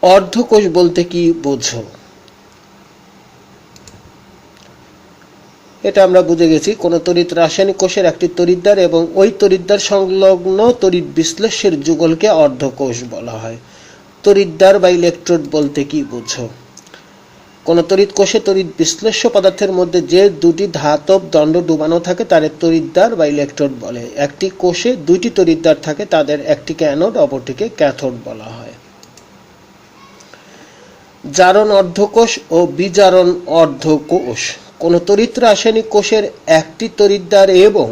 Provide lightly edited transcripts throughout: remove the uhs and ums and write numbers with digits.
অর্ধকোষ বলতে কি বোঝো? এটা আমরা বুঝে গেছি, কোন তড়িৎ রাসায়নিক কোষের একটি তড়িৎদ্বার এবং ওই তড়িৎদ্বার সংলগ্ন তড়িৎ বিশ্লেষ্যের যুগলকে অর্ধকোষ বলা হয়। তড়িৎদ্বার বা ইলেকট্রোড বলতে কি বোঝো? কোন তড়িৎ কোষে তড়িৎ বিশ্লেষ্য পদার্থের মধ্যে যে দুটি ধাতব দণ্ড ডুবানো থাকে তাদের তড়িৎদ্বার বা ইলেকট্রোড বলে। একটি কোষে দুইটি তড়িৎদ্বার থাকে, তাদের একটিকে অ্যানোড অপরটিকে ক্যাথোড বলা হয়। জারণ অর্ধকোষ ও বিজারণ অর্ধকোষ। কোন তড়িৎ রাসায়নিক কোষের একটি তড়িৎদ্বার এবং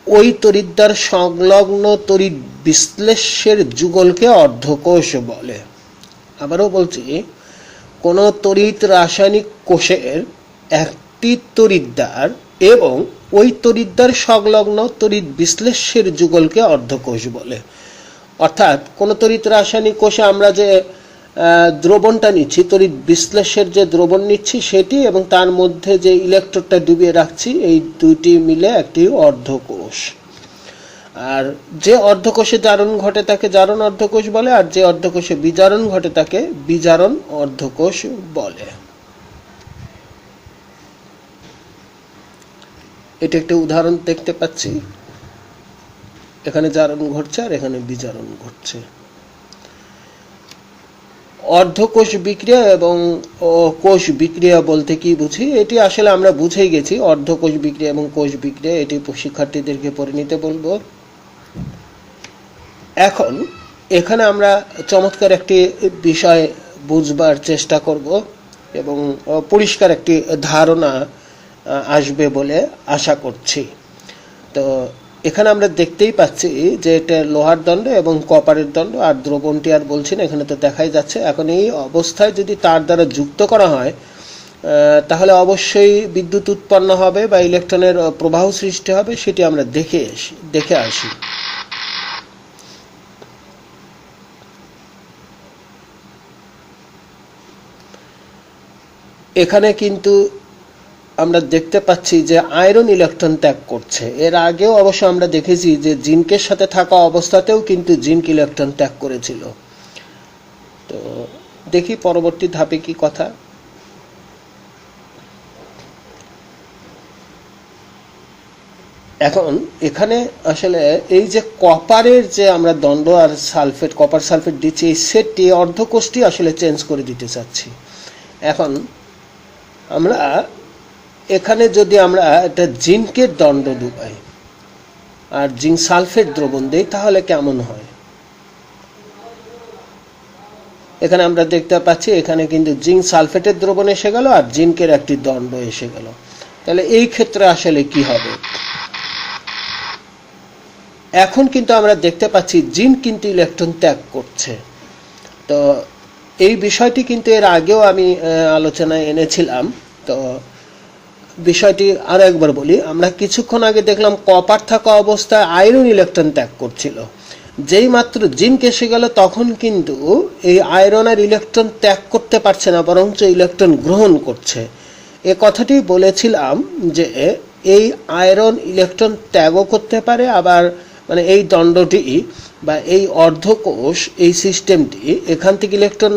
ওই তড়িৎদ্বার সংলগ্ন তড়িৎ বিশ্লেষ্যের যুগলকে অর্ধকোষ বলে। আবারও বলছি, কোন তড়িৎ রাসায়নিক কোষের একটি তড়িৎদ্বার এবং ওই তড়িৎদ্বার সংলগ্ন তড়িৎ বিশ্লেষ্যের যুগলকে অর্ধকোষ বলে। অর্থাৎ কোন তড়িৎ রাসায়নিক কোষে আমরা যে দ্রবণটা নিচ্ছি, তড়িৎ বিশ্লেষ্যের যে দ্রবণ নিচ্ছি সেটি এবং তার মধ্যে যে ইলেকট্রোডটা ডুবিয়ে রাখছি, এই দুটি মিলে একটি অর্ধকোষ। আর যে অর্ধকোষে জারণ ঘটে তাকে জারণ অর্ধকোষ বলে, আর যে অর্ধকোষে বিজারণ ঘটে তাকে বিজারণ অর্ধকোষ বলে। এটা একটা উদাহরণ দেখতে পাচ্ছি, এখানে জারণ ঘটছে আর এখানে বিজারণ ঘটছে। অর্ধকোষ বিক্রিয়া এবং কোষ বিক্রিয়া বলতে কি বুঝি? এটি আসলে আমরা বুঝেই গেছি, অর্ধকোষ বিক্রিয়া এবং কোষ বিক্রিয়া, এটি শিক্ষার্থীদেরকে পড়ে নিতে বলবো। এখন এখানে আমরা চমৎকার একটি বিষয় বুঝবার চেষ্টা করব এবং পরিষ্কার একটি ধারণা আসবে বলে আশা করছি। তো এখানে আমরা দেখতেই পাচ্ছি যে এটা লোহার দণ্ড এবং কপারের দণ্ড, আর দ্রবণটি আর বলছি না, এখানে তো দেখাই যাচ্ছে। এখন এই অবস্থায় যদি তার দ্বারা যুক্ত করা হয় তাহলে অবশ্যই বিদ্যুৎ উৎপন্ন হবে বা ইলেকট্রনের প্রবাহ সৃষ্টি হবে, সেটি আমরা দেখে আসি। এখানে কিন্তু আমরা দেখতে পাচ্ছি যে আয়রন ইলেকট্রন ত্যাগ করছে। এর আগেও অবশ্য আমরা দেখেছি যে জিঙ্কের সাথে থাকা অবস্থাতেও কিন্তু জিঙ্ক ইলেকট্রন ত্যাগ করেছিল। তো দেখি পরবর্তী ধাপে কি কথা। এখন এখানে আসলে এই যে কপারের যে আমরা দণ্ড আর সালফেট, কপার সালফেট দিচ্ছি, এই সেটটি অর্ধকোষটি আসলে চেঞ্জ করে দিতে চাচ্ছি। এখন আমরা এখানে যদি আমরা একটা জিঙ্কের দণ্ড ডুবাই আর জিঙ্ক সালফেট দ্রবণ দেই তাহলে কেমন হয়? এখানে আমরা দেখতে পাচ্ছি এখানে কিন্তু জিঙ্ক সালফেটের দ্রবণ এসে গেল আর জিঙ্কের একটি দণ্ড এসে গেল। তাহলে এই ক্ষেত্রে আসলে কি হবে? এখন কিন্তু আমরা দেখতে পাচ্ছি জিঙ্ক কিন্তু ইলেকট্রন ত্যাগ করছে। তো এই বিষয়টি কিন্তু এর আগেও আমি আলোচনায় এনেছিলাম। তো বিষয়টি আরো একবার বলি। আমরা কিছুক্ষণ আগে দেখলাম কপার থাকা অবস্থায় আয়রন ইলেকট্রন ত্যাগ করছিল, যেই মাত্র জিঙ্ক এসে গেল তখন কিন্তু এই আয়রন আর ইলেকট্রন ত্যাগ করতে পারছে না, বরঞ্চ ইলেকট্রন গ্রহণ করছে। এ কথাটি বলেছিলাম যে এই আয়রন ইলেকট্রন ত্যাগও করতে পারে, আবার মানে এই দণ্ডটি বা এই অর্ধকোষ, এই সিস্টেমটি এখান থেকে ইলেকট্রন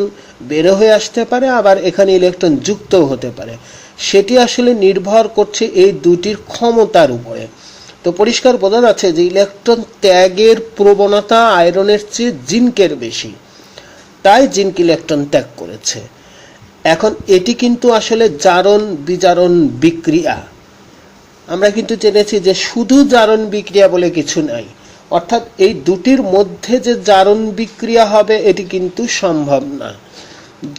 বেরো হয়ে আসতে পারে, আবার এখানে ইলেকট্রন যুক্তও হতে পারে। সেটি আসলে নির্ভর করছে এই দুটির ক্ষমতার উপরে। তো পরিষ্কার বোঝা যাচ্ছে যে ইলেকট্রন ত্যাগের প্রবণতা আয়রনের চেয়ে জিঙ্কের বেশি, তাই জিঙ্ক ইলেকট্রন ত্যাগ করেছে। এখন এটি কিন্তু আসলে জারণ বিজারণ বিক্রিয়া। আমরা কিন্তু জেনেছি যে শুধু জারণ বিক্রিয়া বলে কিছু নাই, অর্থাৎ এই দুটির মধ্যে যে জারণ বিক্রিয়া হবে এটি কিন্তু সম্ভব না।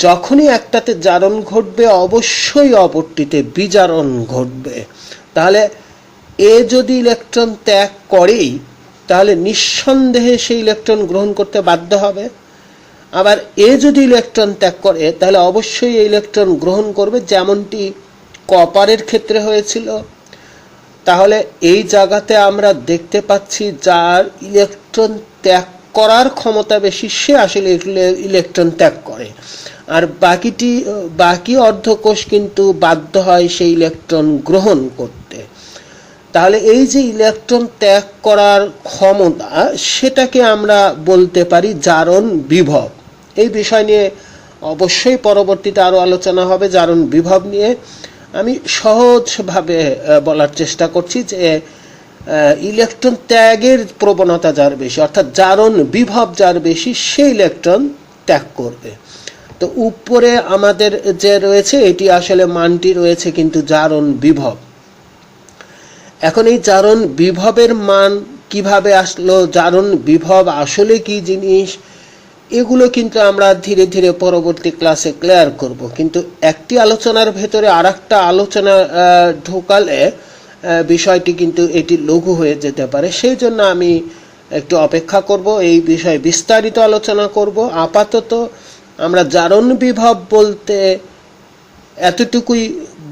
যখনই একটাতে জারণ ঘটবে অবশ্যই অপরটিতে বিজারণ ঘটবে। তাহলে এ যদি ইলেকট্রন ত্যাগ করেই তাহলে নিঃসন্দেহে সেই ইলেকট্রন গ্রহণ করতে বাধ্য হবে। আবার এ যদি ইলেকট্রন ত্যাগ করে তাহলে অবশ্যই এই ইলেকট্রন গ্রহণ করবে, যেমনটি কপারের ক্ষেত্রে হয়েছিল। তাহলে এই জায়গাতে আমরা দেখতে পাচ্ছি যার ইলেকট্রন ত্যাগ করার ক্ষমতা বেশি সে আসলে ইলেকট্রন ত্যাগ করে, আর বাকি অর্ধকোষ কিন্তু বাধ্য হয় সেই ইলেকট্রন গ্রহণ করতে। তাহলে এই যে ইলেকট্রন ত্যাগ করার ক্ষমতা, সেটাকে আমরা বলতে পারি জারণ বিভব। এই বিষয় নিয়ে অবশ্যই পরবর্তীতে আরও আলোচনা হবে। জারণ বিভব নিয়ে আমি সহজভাবে বলার চেষ্টা করছি যে ইলেকট্রন ত্যাগের প্রবণতা যার বেশি, অর্থাৎ জারণ বিভব যার বেশি, সে ইলেকট্রন ত্যাগ করবে। তো উপরে আমাদের যে রয়েছে এটি আসলে মানটি রয়েছে কিন্তু জারণ বিভব। এখন এই জারণ বিভবের মান কিভাবে আসলো, জারণ বিভব আসলে কি জিনিস, এগুলো কিন্তু আমরা ধীরে ধীরে পরবর্তী ক্লাসে ক্লিয়ার করব। কিন্তু একটি আলোচনার ভেতরে আরেকটা আলোচনা ঢোকালে বিষয়টি কিন্তু এটি লঘু হয়ে যেতে পারে। সেই জন্য আমি একটু অপেক্ষা করব, এই বিষয়ে বিস্তারিত আলোচনা করব। আপাতত আমরা জারণ বিভব বলতে এতটুকুই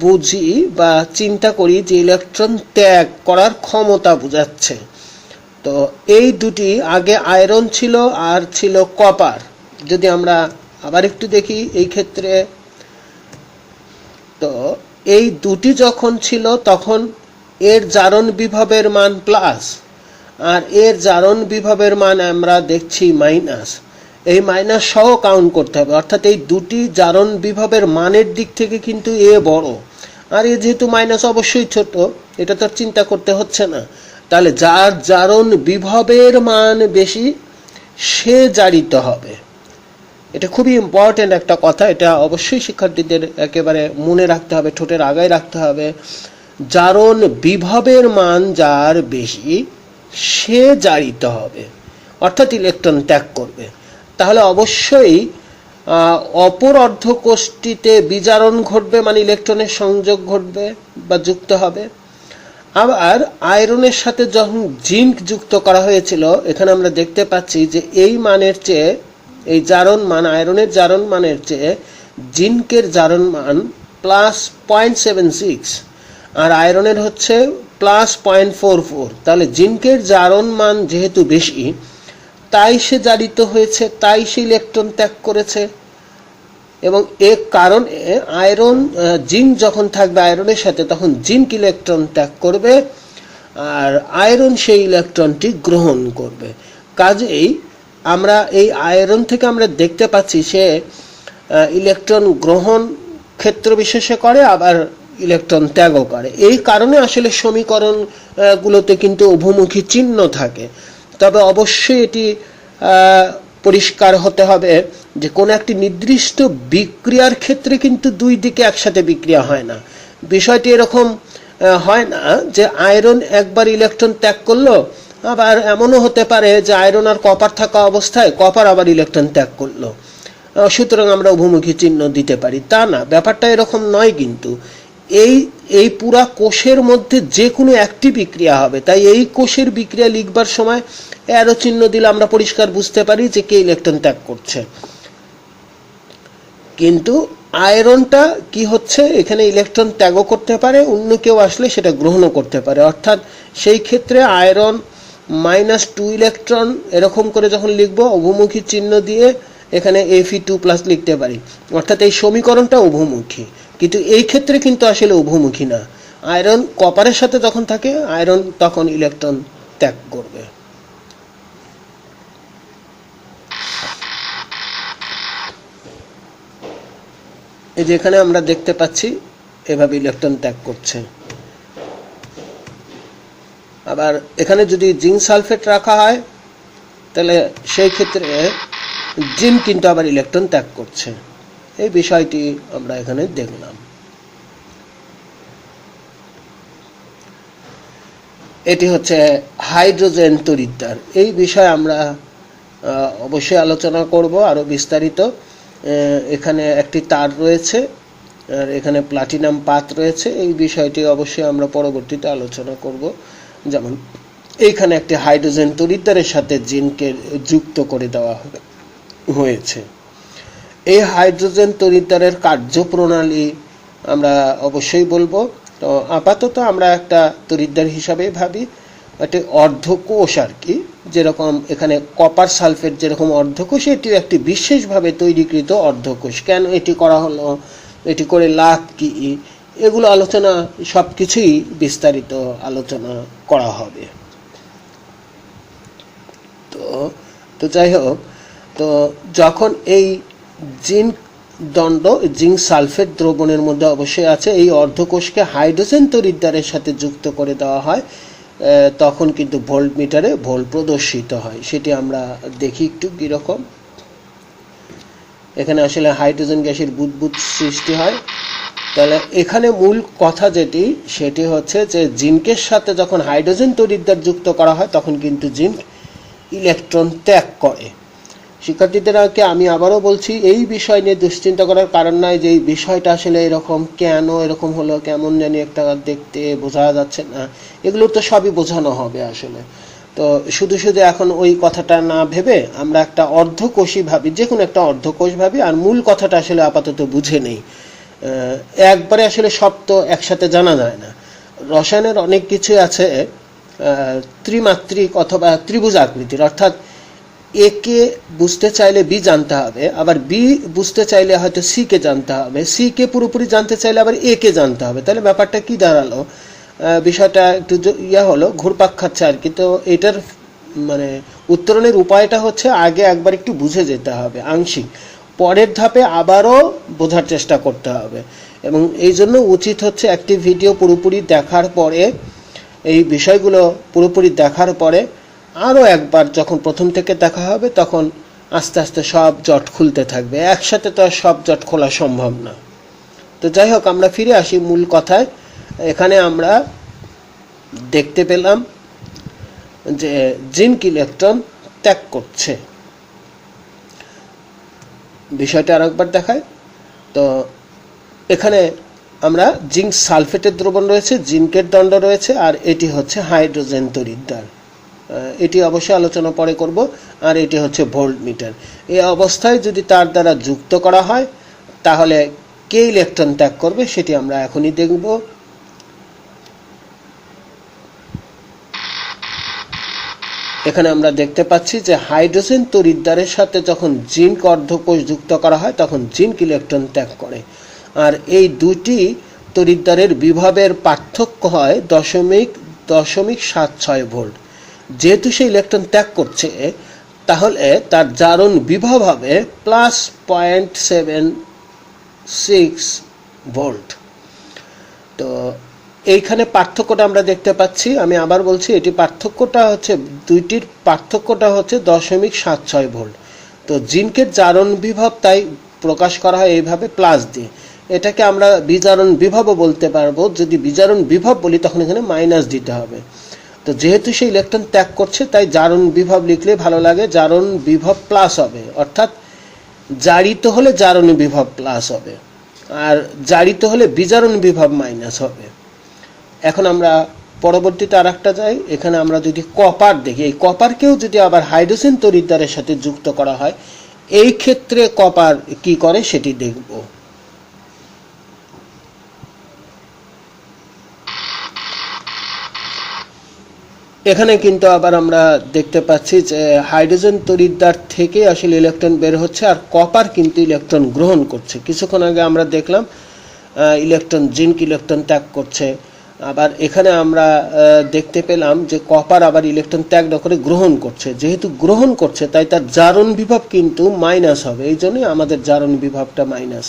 বুঝি বা চিন্তা করি যে ইলেকট্রন ত্যাগ করার ক্ষমতা বোঝাচ্ছে। তো এই দুটি, আগে আয়রন ছিল আর ছিল কপার। যদি আমরা আবার একটু দেখি এই ক্ষেত্রে, তো এই দুটি যখন ছিল তখন এর জারণ বিভবের মান প্লাস আর এর জারণ বিভবের মান আমরা দেখছি মাইনাস। এই মাইনাস সহ কাউন্ট করতে হবে, অর্থাৎ এই দুটি জারণ বিভবের মানের দিক থেকে কিন্তু এ বড় আর এ যেহেতু মাইনাস অবশ্যই ছোট, এটা তো চিন্তা করতে হচ্ছে না। তাহলে যার জারণ বিভবের মান বেশি সে জারিত হবে। এটা খুবই ইম্পর্টেন্ট একটা কথা, এটা অবশ্যই শিক্ষার্থীদের একেবারে মনে রাখতে হবে, ঠোঁটের আগায় রাখতে হবে। জারণ বিভবের মান যার বেশি সে জারিত হবে, অর্থাৎ ইলেকট্রন ত্যাগ করবে। তাহলে অবশ্যই অপর অর্ধকোষটিতে বিজারণ ঘটবে, মানে ইলেকট্রনের সংযোগ ঘটবে বা যুক্ত হবে। আবার আয়রনের সাথে যখন জিঙ্ক যুক্ত করা হয়েছিল, এখানে আমরা দেখতে পাচ্ছি যে এই মানের চেয়ে, এই জারণ মান, আয়রনের জারণ মানের চেয়ে জিঙ্কের জারণ মান +0.76 আর আয়রনের হচ্ছে +0.44। তাহলে জিঙ্কের জারণ মান যেহেতু বেশি তাই সে জারিত হয়েছে, তাই সে ইলেকট্রন ত্যাগ করেছে। এবং এর কারণে আয়রন, জিঙ্ক যখন থাকবে আয়রনের সাথে তখন জিঙ্ক ইলেকট্রন ত্যাগ করবে আর আয়রন সেই ইলেকট্রনটি গ্রহণ করবে। কাজেই আমরা এই আয়রন থেকে আমরা দেখতে পাচ্ছি সে ইলেকট্রন গ্রহণ ক্ষেত্র বিশেষে করে, আবার ইলেকট্রন ত্যাগও করে। এই কারণে আসলে সমীকরণগুলোতে কিন্তু উভমুখী চিহ্ন থাকে। তবে অবশ্যই এটি পরিষ্কার হতে হবে যে কোনো একটি নির্দিষ্ট বিক্রিয়ার ক্ষেত্রে কিন্তু দুই দিকে একসাথে বিক্রিয়া হয় না। বিষয়টি এরকম হয় না যে আয়রন একবার ইলেকট্রন ত্যাগ করলো, আবার এমনও হতে পারে যে আয়রন আর কপার থাকা অবস্থায় কপার আবার ইলেকট্রন ত্যাগ করলো, সুতরাং আমরা উভমুখী চিহ্ন দিতে পারি, তা না, ব্যাপারটা এরকম নয়। কিন্তু এই পুরা কোষের মধ্যে যে কোনো একটি বিক্রিয়া হবে, তাই এই কোষের বিক্রিয়া লিখবার সময় অ্যারো চিহ্ন দিলে আমরা পরিষ্কার বুঝতে পারি যে কে ইলেকট্রন ত্যাগ করছে। কিন্তু আয়রনটা কি হচ্ছে, এখানে ইলেকট্রন ত্যাগও করতে পারে, অন্য কেউ আসলে সেটা গ্রহণও করতে পারে। অর্থাৎ সেই ক্ষেত্রে আয়রন -2 ইলেকট্রন এরকম করে যখন লিখবো উভমুখী চিহ্ন দিয়ে এখানে Fe2+ লিখতে পারি, অর্থাৎ এই সমীকরণটা উভমুখী। কিন্তু এই ক্ষেত্রে কিন্তু আসলে উভমুখী না। আয়রন কপারের সাথে যখন থাকে আয়রন তখন ইলেকট্রন ত্যাগ করবে। এই যে এখানে আমরা দেখতে পাচ্ছি এভাবে ইলেকট্রন ত্যাগ করছে। আবার এখানে যদি জিঙ্ক সালফেট রাখা হয় তাহলে সেই ক্ষেত্রে জিঙ্ক কিন্তু আবার ইলেকট্রন ত্যাগ করছে। এই বিষয়টি আমরা এখানে দেখলাম। এটি হচ্ছে হাইড্রোজেন তড়িৎদ্বার। এই বিষয়ে আমরা অবশ্যই আলোচনা করব আরো বিস্তারিত। এখানে একটি তার রয়েছে আর এখানে প্লাটিনাম পাত রয়েছে, এই বিষয়টি অবশ্যই আমরা পরবর্তীতে আলোচনা করব। যেমন এইখানে একটি হাইড্রোজেন তড়িৎদ্বারের সাথে জিঙ্কের যুক্ত করে দেওয়া হয়েছে। এই হাইড্রোজেন তড়িৎদ্বারের কার্যপ্রণালী আমরা অবশ্যই বলবো। তো আপাতত আমরা একটা তড়িৎদ্বার হিসাবে ভাবি একটি অর্ধকোষ আর কি, যেরকম এখানে কপার সালফেট যেরকম অর্ধকোষ, এটিও একটি বিশেষভাবে তৈরিকৃত অর্ধকোষ। কেন এটি করা হলো, এটি করে লাভ কি, এগুলো আলোচনা সবকিছুই বিস্তারিত আলোচনা করা হবে। তো যাই হোক, তো যখন এই জিঙ্ক দণ্ড জিঙ্ক সালফেট দ্রবণের মধ্যে অবশ্যই আছে, এই অর্ধকোষকে হাইড্রোজেন তড়িৎদ্বারের সাথে যুক্ত করে দেওয়া হয়, তখন কিন্তু ভোল্ট মিটারে ভোল্ট প্রদর্শিত হয়। সেটি আমরা দেখি একটু কীরকম। এখানে আসলে হাইড্রোজেন গ্যাসের বুদবুদ সৃষ্টি হয়। তাহলে এখানে মূল কথা সেটি হচ্ছে যে জিঙ্কের সাথে যখন হাইড্রোজেন তড়িৎদ্বার যুক্ত করা হয় তখন কিন্তু জিঙ্ক ইলেকট্রন ত্যাগ করে। শিক্ষার্থীদেরকে আমি আবারও বলছি, এই বিষয় নিয়ে দুশ্চিন্তা করার কারণ নাই যে এই বিষয়টা আসলে এরকম কেন এরকম হলো, কেমন জানি একটা দেখতে বোঝা যাচ্ছে না, এগুলো তো সবই বোঝানো হবে আসলে। তো শুধু শুধু এখন ওই কথাটা না ভেবে আমরা একটা অর্ধকোষই ভাবি, যে কোনো একটা অর্ধকোষ ভাবি, আর মূল কথাটা আসলে আপাতত বুঝে নেই। একবারে আসলে সব তো একসাথে জানা যায় না। রসায়নের অনেক কিছু আছে ত্রিমাত্রিক অথবা ত্রিভুজ আকৃতির, অর্থাৎ এ কে বুঝতে চাইলে বি জানতে হবে, আবার বি বুঝতে চাইলে হয়তো সি কে জানতে হবে, সি কে পুরোপুরি জানতে চাইলে আবার এ কে জানতে হবে। তাহলে ব্যাপারটা কি দাঁড়ালো, বিষয়টা একটু হলো, ঘুরপাক খাচ্ছে আর কি। তো এটার মানে উত্তরণের উপায়টা হচ্ছে আগে একবার একটু বুঝে যেতে হবে আংশিক, পরের ধাপে আবারও বোঝার চেষ্টা করতে হবে। এবং এই জন্য উচিত হচ্ছে একটি ভিডিও পুরোপুরি দেখার পরে, এই বিষয়গুলো পুরোপুরি দেখার পরে আরও একবার যখন প্রথম থেকে দেখা হবে তখন আস্তে আস্তে সব জট খুলতে থাকবে। একসাথে তো আর সব জট খোলা সম্ভব না। তো যাই হোক, আমরা ফিরে আসি মূল কথায়। এখানে আমরা দেখতে পেলাম যে জিঙ্ক ইলেকট্রন ত্যাগ করছে। বিষয়টা আরেকবার দেখায়। তো এখানে আমরা জিঙ্ক সালফেটের দ্রবণ রয়েছে, জিঙ্কের দণ্ড রয়েছে, আর এটি হচ্ছে হাইড্রোজেন তড়িৎদ্বার। এটি অবশ্যই আলোচনা পরে করব। আর এটি হচ্ছে ভোল্ট মিটার। এই অবস্থায় যদি তার দ্বারা যুক্ত করা হয় তাহলে কে ইলেকট্রন ত্যাগ করবে সেটি আমরা এখনই দেখব। এখানে আমরা দেখতে পাচ্ছি যে হাইড্রোজেন তড়িৎদ্বারের সাথে যখন জিঙ্ক অর্ধকোষ যুক্ত করা হয় তখন জিঙ্ক ইলেকট্রন ত্যাগ করে। আর এই দুটি তড়িৎদ্বারের বিভবের পার্থক্য হয় 0.76 ভোল্ট। যেহেতু সে ইলেকট্রন ত্যাগ করছে তাহলে তার জারণ বিভব হবে +0.76 ভোল্ট। তো এইখানে পার্থক্যটা আমরা দেখতে পাচ্ছি। আমি আবার বলছি, এটি পার্থক্যটা হচ্ছে, দুইটির পার্থক্যটা হচ্ছে 0.76 ভোল্ট। তো জিঙ্কের জারণ বিভব তাই প্রকাশ করা হয় এইভাবে প্লাস দিয়ে। এটাকে আমরা বিজারণ বিভবও বলতে পারবো। যদি বিজারণ বিভব বলি তখন এখানে মাইনাস দিতে হবে। তো যেহেতু সে ইলেকট্রন ত্যাগ করছে তাই জারণ বিভব লিখলে ভালো লাগে, জারণ বিভব প্লাস হবে, অর্থাৎ জারিত হলে জারণ বিভব প্লাস হবে, আর জারিত হলে বিজারণ বিভব মাইনাস হবে। এখন আমরা পরবর্তীতে আর একটা যাই। এখানে আমরা যদি কপার দেখি, এই কপারকেও যদি আবার হাইড্রোজেন তড়িৎদ্বারের সাথে যুক্ত করা হয়, এই ক্ষেত্রে কপার কি করে সেটি দেখব। এখানে কিন্তু আবার আমরা দেখতে পাচ্ছি যে হাইড্রোজেন তড়িৎদ্বার থেকে আসলে ইলেকট্রন বের হচ্ছে, আর কপার কিন্তু ইলেকট্রন গ্রহণ করছে। কিছুক্ষণ আগে আমরা দেখলাম ইলেকট্রন জিঙ্ক ইলেকট্রন ত্যাগ করছে। আবার এখানে আমরা দেখতে পেলাম যে কপার আবার ইলেকট্রন ত্যাগ না করে গ্রহণ করছে। যেহেতু গ্রহণ করছে তাই তার জারণ বিভব কিন্তু মাইনাস হবে, এই জন্যই আমাদের জারণ বিভবটা মাইনাস।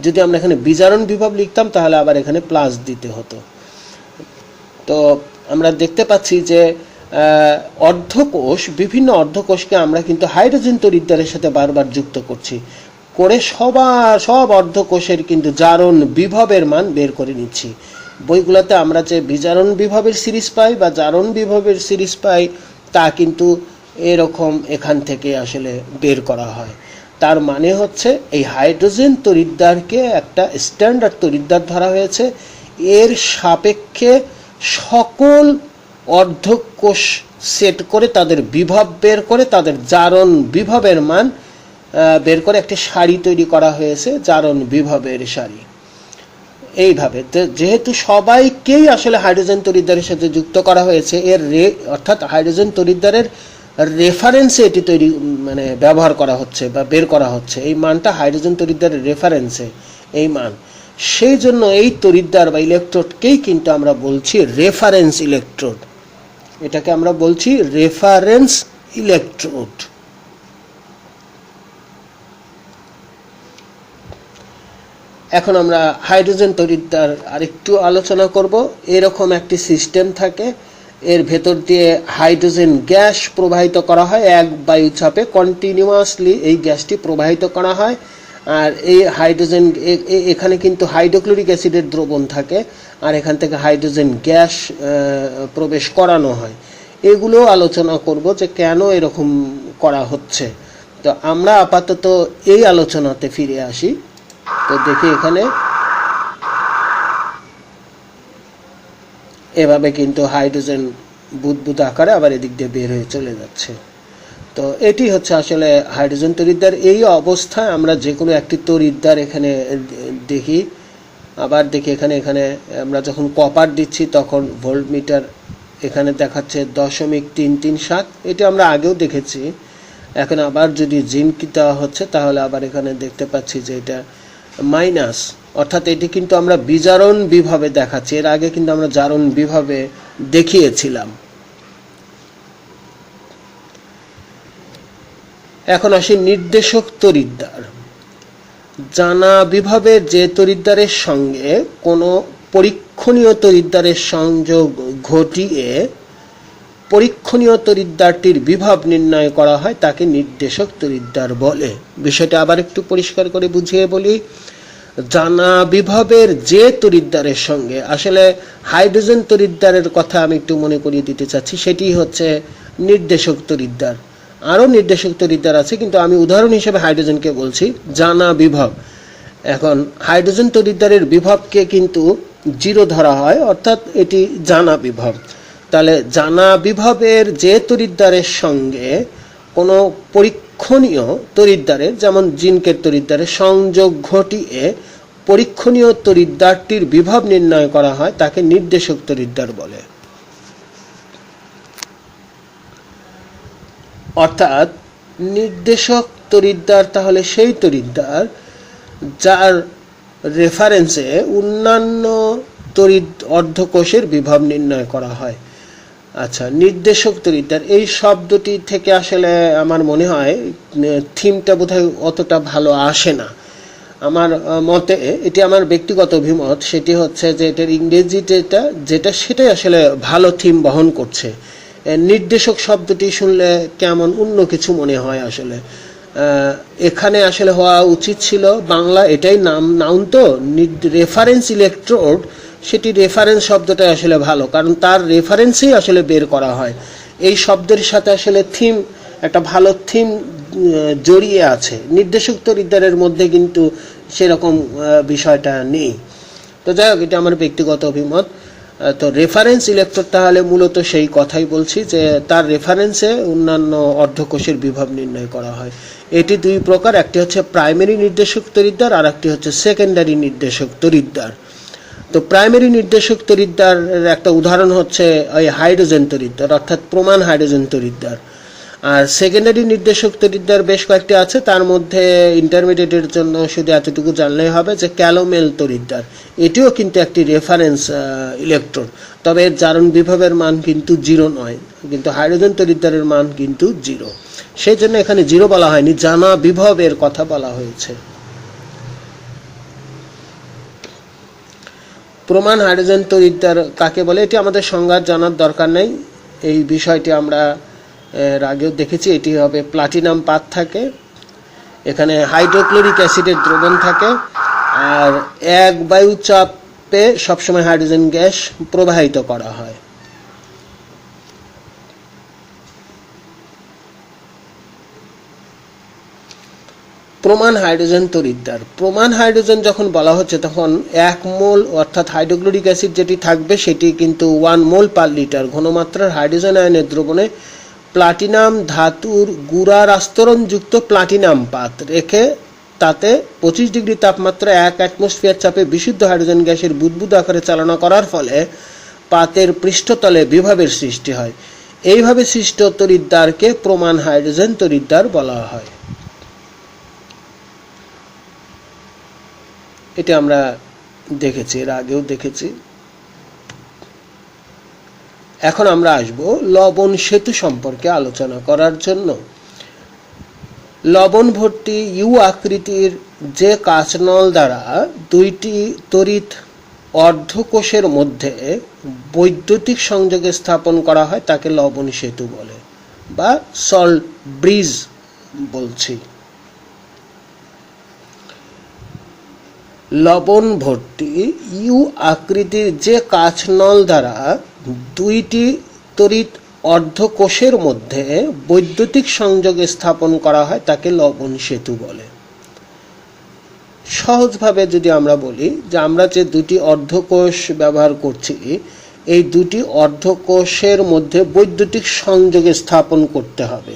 যদি আমরা এখানে বিজারণ বিভব লিখতাম তাহলে আবার এখানে প্লাস দিতে হতো। তো আমরা দেখতে পাচ্ছি যে অর্ধকোষ, বিভিন্ন অর্ধকোষকে আমরা কিন্তু হাইড্রোজেন তড়িৎদ্বারের সাথে বারবার যুক্ত করছি, করে সব অর্ধকোষের কিন্তু জারণ বিভবের মান বের করে নিচ্ছি। বইগুলোতে আমরা যে বিজারণ বিভবের সিরিজ পাই বা জারণ বিভবের সিরিজ পাই তা কিন্তু এরকম এখান থেকে আসলে বের করা হয়। তার মানে হচ্ছে এই হাইড্রোজেন তড়িৎদ্বারকে একটা স্ট্যান্ডার্ড তড়িৎদ্বার ধরা হয়েছে। এর সাপেক্ষে সকল অর্ধকোষ সেট করে তাদের বিভব বের করে তাদের জারণ বিভবের মান বের করে একটি সারি তৈরি করা হয়েছে, জারণ বিভবের সারি। এইভাবে যেহেতু সবাইকেই আসলে হাইড্রোজেন তড়িৎদ্বারের সাথে যুক্ত করা হয়েছে, এর অর্থাৎ হাইড্রোজেন তড়িৎদ্বারের রেফারেন্সে এটি তৈরি ব্যবহার করা হচ্ছে বা বের করা হচ্ছে। এই মানটা হাইড্রোজেন তড়িৎদ্বারের রেফারেন্সে এই মান, সেই জন্য এই তড়িৎদ্বার বা ইলেকট্রোডকেই কিন্তু আমরা বলছি রেফারেন্স ইলেকট্রোড। এটাকে আমরা বলছি রেফারেন্স ইলেকট্রোড। এখন আমরা হাইড্রোজেন তড়িৎদ্বার আরেকটু আলোচনা করব। এরকম একটি সিস্টেম থাকে, এর ভেতর দিয়ে হাইড্রোজেন গ্যাস প্রবাহিত করা হয়, এক বায়ুচাপে কন্টিনিউয়াসলি এই গ্যাসটি প্রবাহিত করা হয়। আর এই হাইড্রোজেন এখানে কিন্তু হাইড্রোক্লোরিক অ্যাসিডের দ্রবণ থাকে, আর এখান থেকে হাইড্রোজেন গ্যাস প্রবেশ করানো হয়। এগুলো আলোচনা করব যে কেন এরকম করা হচ্ছে। তো আমরা আপাতত এই আলোচনাতে ফিরে আসি। তো দেখি এখানে এভাবে কিন্তু হাইড্রোজেন বুদবুদ আকারে আবার এদিক দিয়ে বের হয়ে চলে যাচ্ছে। তো এটি হচ্ছে আসলে হাইড্রোজেন তড়িৎদ্বার। এই অবস্থায় আমরা যে কোনো একটি তড়িৎদ্বার এখানে দেখি, আবার দেখি এখানে আমরা যখন কপার দিচ্ছি তখন ভোল্টমিটার এখানে দেখাচ্ছে 0.337। এটি আমরা আগেও দেখেছি। এখন আবার যদি জিঙ্ক দেওয়া হচ্ছে তাহলে আবার এখানে দেখতে পাচ্ছি যে এটা মাইনাস, অর্থাৎ এটি কিন্তু আমরা বিজারণ বিভাবে দেখাচ্ছি। এর আগে কিন্তু আমরা জারণ বিভাবে দেখিয়েছিলাম। এখন আসি নির্দেশক তড়িৎদ্বার। জানা বিভবের যে তড়িৎদ্বারের সঙ্গে কোনো পরীক্ষণীয় তড়িৎদ্বারের সংযোগ ঘটিয়ে পরীক্ষণীয় তড়িৎদ্বারটির বিভব নির্ণয় করা হয় তাকে নির্দেশক তড়িৎদ্বার বলে। বিষয়টা আবার একটু পরিষ্কার করে বুঝিয়ে বলি। জানা বিভবের যে তড়িৎদ্বারের সঙ্গে, আসলে হাইড্রোজেন তড়িৎদ্বারের কথা আমি একটু মনে করিয়ে দিতে চাচ্ছি, সেটি হচ্ছে নির্দেশক তড়িৎদ্বার। আরও নির্দেশক তড়িৎদ্বার আছে, কিন্তু আমি উদাহরণ হিসেবে হাইড্রোজেনকে বলছি। জানা বিভব, এখন হাইড্রোজেন তড়িৎদ্বারের বিভবকে কিন্তু 0 ধরা হয়, অর্থাৎ এটি জানা বিভব। তাহলে জানা বিভবের যে তড়িৎদ্বারের সঙ্গে কোনো পরীক্ষণীয় তড়িৎদ্বারের, যেমন জিঙ্কের তড়িৎদ্বারের সংযোগ ঘটিয়ে পরীক্ষণীয় তড়িৎদ্বারটির বিভব নির্ণয় করা হয় তাকে নির্দেশক তড়িৎদ্বার বলে। অর্থাৎ নির্দেশক তড়িৎদ্বার তাহলে সেই তড়িৎদ্বার যার রেফারেন্সে অন্যান্য তড়িৎ অর্ধকোষের বিভব নির্ণয় করা হয়। আচ্ছা, নির্দেশক তড়িৎদ্বার এই শব্দটি থেকে আসলে আমার মনে হয় থিমটা বোধহয় অতটা ভালো আসে না। আমার মতে, এটি আমার ব্যক্তিগত অভিমত, সেটি হচ্ছে যে এটার ইংরেজি যেটা সেটাই আসলে ভালো থিম বহন করছে। নির্দেশক শব্দটি শুনলে কেমন অন্য কিছু মনে হয়। আসলে এখানে আসলে হওয়া উচিত ছিল বাংলা, এটাই নাউন তো, রেফারেন্স ইলেকট্রোড, সেটি রেফারেন্স শব্দটাই আসলে ভালো, কারণ তার রেফারেন্সেই আসলে বের করা হয়। এই শব্দের সাথে আসলে থিম, একটা ভালো থিম জড়িয়ে আছে। নির্দেশক তড়িৎদ্বারের মধ্যে কিন্তু সেরকম বিষয়টা নেই। তো যাই হোক, এটা আমার ব্যক্তিগত অভিমত। তো রেফারেন্স ইলেকট্রোড তাহলে মূলত সেই কথাই বলছি যে তার রেফারেন্সে অন্যান্য অর্ধকোষের বিভব নির্ণয় করা হয়। এটি দুই প্রকার, একটি হচ্ছে প্রাইমারি নির্দেশক তড়িৎদ্বার আর একটি হচ্ছে সেকেন্ডারি নির্দেশক তড়িৎদ্বার। তো প্রাইমারি নির্দেশক তড়িৎদ্বারের একটা উদাহরণ হচ্ছে ওই হাইড্রোজেন তড়িৎদ্বার, অর্থাৎ প্রমাণ হাইড্রোজেন তড়িৎদ্বার। আর সেকেন্ডারি নির্দেশক তড়িৎদ্বার বেশ কয়েকটি আছে, তার মধ্যে ইন্টারমিডিয়েটের জন্য শুধু এতটুকু জানলেই হবে যে ক্যালোমেল তড়িৎদ্বার, এটিও কিন্তু একটি রেফারেন্স ইলেকট্রন, তবে এর জারণ বিভবের মান কিন্তু 0 নয়, কিন্তু হাইড্রোজেন তড়িৎদ্বারের মান কিন্তু 0। সেই জন্য এখানে 0 বলা হয়নি, জানা বিভবের কথা বলা হয়েছে। প্রমাণ হাইড্রোজেন তড়িৎদ্বার কাকে বলে এটি আমাদের সংজ্ঞা জানার দরকার নেই। এই বিষয়টি আমরা এর আগেও দেখেছি। এটি হবে প্লাটিনাম পাত থাকে, এখানে হাইড্রোক্লোরিক অ্যাসিডের দ্রবণ থাকে, আর এক বায়ুচাপে সবসময় হাইড্রোজেন গ্যাস প্রবাহিত করা হয়। প্রমাণ হাইড্রোজেন তড়িৎদ্বার, প্রমাণ হাইড্রোজেন যখন বলা হচ্ছে তখন 1 মোল অর্থাৎ হাইড্রোক্লোরিক অ্যাসিড যেটি থাকবে সেটি কিন্তু 1 মোল পার লিটার ঘনমাত্রার হাইড্রোজেন আয়নের দ্রবণে প্লাটিনাম ধাতুর গুড়ার আস্তরণযুক্ত প্লাটিনাম পাত রেখে তাতে 25 ডিগ্রি তাপমাত্রা 1 অ্যাটমসফিয়ার চাপে বিশুদ্ধ হাইড্রোজেন গ্যাসের বুদবুদ আকারে চালনা করার ফলে পাতের পৃষ্ঠতলে বিভবের সৃষ্টি হয়। এইভাবে সৃষ্ট তড়িৎদ্বারকে প্রমাণ হাইড্রোজেন তড়িৎদ্বার বলা হয়। এটা আমরা দেখেছি, এর আগেও দেখেছি। এখন আমরা আসব লবণ সেতু সম্পর্কে আলোচনা করার জন্য। লবণ ভর্তি ইউ আকৃতির যে কাঁচনল দ্বারা দুইটি তড়িৎ অর্ধকোষের মধ্যে বৈদ্যুতিক সংযোগে স্থাপন করা হয় তাকে লবণ সেতু বলে বা সল্ট ব্রিজ বলছি। লবণ ভর্তি ইউ আকৃতির যে কাঁচনল দ্বারা দুইটি তড়িৎ অর্ধকোষের মধ্যে বৈদ্যুতিক সংযোগে স্থাপন করা হয় তাকে লবণ সেতু বলে। সহজভাবে যদি আমরা বলি যে আমরা যে দুটি অর্ধকোষ ব্যবহার করছি, এই দুটি অর্ধকোষের মধ্যে বৈদ্যুতিক সংযোগে স্থাপন করতে হবে।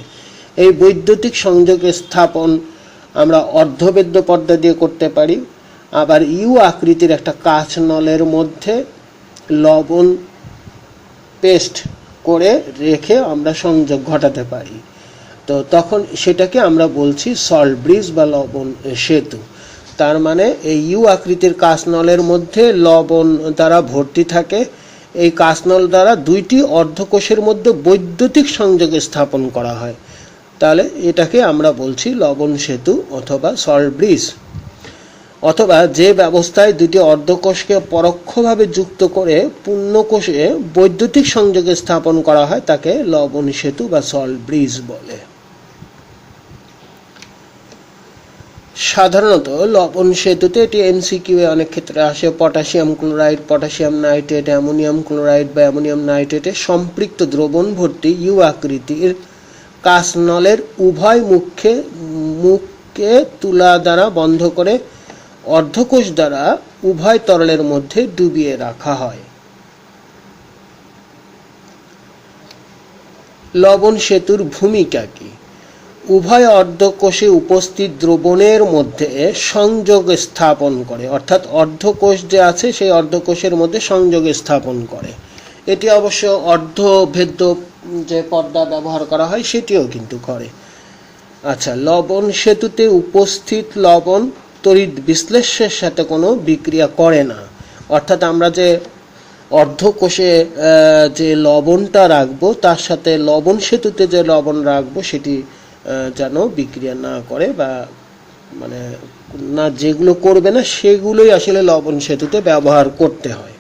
এই বৈদ্যুতিক সংযোগে স্থাপন আমরা অর্ধবেদ্য পর্দা দিয়ে করতে পারি, আবার ইউ আকৃতির একটা কাঁচনলের মধ্যে লবণ পেস্ট করে রেখে আমরা সংযোগ ঘটাতে পারি। তো তখন সেটাকে আমরা বলছি সল্ট ব্রিজ বা লবণ সেতু। তার মানে এই ইউ আকৃতির কাঁচনলের মধ্যে লবণ দ্বারা ভর্তি থাকে, এই কাঁচনল দ্বারা দুইটি অর্ধকোষের মধ্যে বৈদ্যুতিক সংযোগে স্থাপন করা হয়, তাহলে এটাকে আমরা বলছি লবণ সেতু অথবা সল্ট ব্রিজ। অথবা যে ব্যবস্থায় দুটি অর্ধকোষকে পরোক্ষভাবে যুক্ত করে পূর্ণকোষে বৈদ্যুতিক সংযোগে স্থাপন করা হয় তাকে লবণ সেতু বা সল্ট ব্রিজ বলে। সাধারণত লবণ সেতুতে এটি এমসিকিউ এ অনেক ক্ষেত্রে আসে। Potassium chloride, potassium nitrate, ammonium chloride বা অ্যামোনিয়াম নাইট্রেটে সম্পৃক্ত দ্রবণ ভর্তি ইউ আকৃতির কাঁচনলের উভয় মুখকে তুলা দ্বারা বন্ধ করে অর্ধকোষ দ্বারা উভয় তরলের মধ্যে ডুবিয়ে রাখা হয়। লবণ সেতুর ভূমিকা কি? উভয় অর্ধকোষে উপস্থিত দ্রবণের মধ্যে সংযোগ স্থাপন করে, অর্থাৎ অর্ধকোষ যে আছে সেই অর্ধকোষের মধ্যে সংযোগ স্থাপন করে। এটি অবশ্য অর্ধভেদ্য যে পর্দা ব্যবহার করা হয় সেটিও কিন্তু করে। আচ্ছা, লবণ সেতুতে উপস্থিত লবণ তড়িৎ বিশ্লেষের সাথে কোনো বিক্রিয়া করে না, অর্থাৎ আমরা যে অর্ধকোষে যে লবণটা রাখবো তার সাথে লবণ সেতুতে যে লবণ রাখবো সেটি যেন বিক্রিয়া না করে, বা মানে না, যেগুলো করবে না সেগুলোই আসলে লবণ সেতুতে ব্যবহার করতে হয়।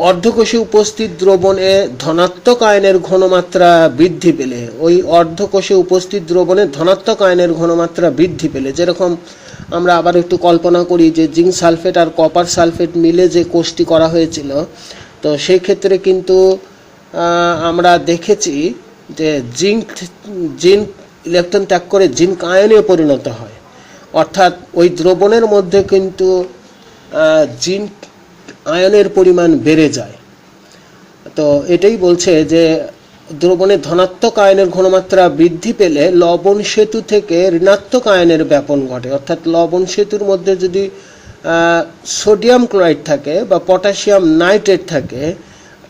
অর্ধকোষে উপস্থিত দ্রবণে ধনাত্মক আয়নের ঘনমাত্রা বৃদ্ধি পেলে, ওই অর্ধকোষে উপস্থিত দ্রবণে ধনাত্মক আয়নের ঘনমাত্রা বৃদ্ধি পেলে, যেরকম আমরা আবার একটু কল্পনা করি যে জিঙ্ক সালফেট আর কপার সালফেট মিলে যে কোষটি করা হয়েছিল, তো সেই ক্ষেত্রে কিন্তু আমরা দেখেছি যে জিঙ্ক ইলেকট্রন ত্যাগ করে জিঙ্ক আয়নে পরিণত হয়, অর্থাৎ ওই দ্রবণের মধ্যে কিন্তু জিঙ্ক আয়নের পরিমাণ বেড়ে যায়। তো এটাই বলছে যে দ্রবণে ধনাত্মক আয়নের ঘনমাত্রা বৃদ্ধি পেলে লবণ সেতু থেকে ঋণাত্মক আয়নের ব্যাপন ঘটে, অর্থাৎ লবণ সেতুর মধ্যে যদি সোডিয়াম ক্লোরাইড থাকে বা পটাশিয়াম নাইট্রেট থাকে,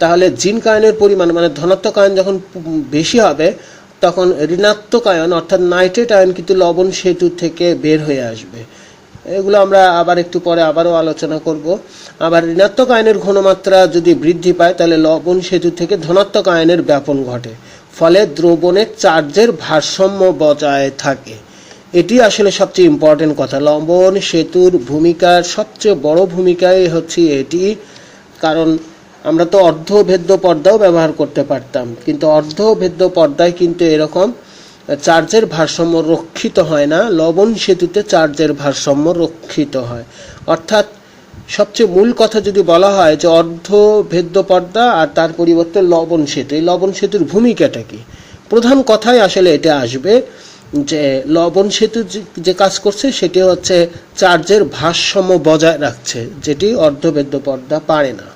তাহলে জিঙ্ক আয়নের পরিমাণ মানে ধনাত্মক আয়ন যখন বেশি হবে তখন ঋণাত্মক আয়ন অর্থাৎ নাইট্রেট আয়ন কিন্তু লবণ সেতু থেকে বের হয়ে আসবে। এগুলো আমরা আবার একটু পরে আবারও আলোচনা করব। আবার ঋণাত্মক আয়নের ঘনমাত্রা যদি বৃদ্ধি পায় তাহলে লবণ সেতু থেকে ধনাত্মক আয়নের ব্যাপন ঘটে, ফলে দ্রবণের চার্জের ভারসাম্য বজায় থাকে। এটি আসলে সবচেয়ে ইম্পর্টেন্ট কথা। লবণ সেতুর ভূমিকার সবচেয়ে বড় ভূমিকাই হচ্ছে এটি, কারণ আমরা তো অর্ধভেদ্য পর্দাও ব্যবহার করতে পারতাম, কিন্তু অর্ধভেদ্য পর্দায় কিন্তু এরকম চার্জের ভারসাম্য রক্ষিত হয় না, লবণ সেতুতে চার্জের ভারসাম্য রক্ষিত হয়। অর্থাৎ সবচেয়ে মূল কথা যদি বলা হয় যে অর্ধভেদ্য পর্দা আর তার পরিবর্তে লবণ সেতু, এই লবণ সেতুর ভূমিকাটা কি, প্রধান কথাই আসলে এটা আসবে যে লবণ সেতু যে কাজ করছে সেটি হচ্ছে চার্জের ভারসাম্য বজায় রাখছে, যেটি অর্ধভেদ্য পর্দা পারে না।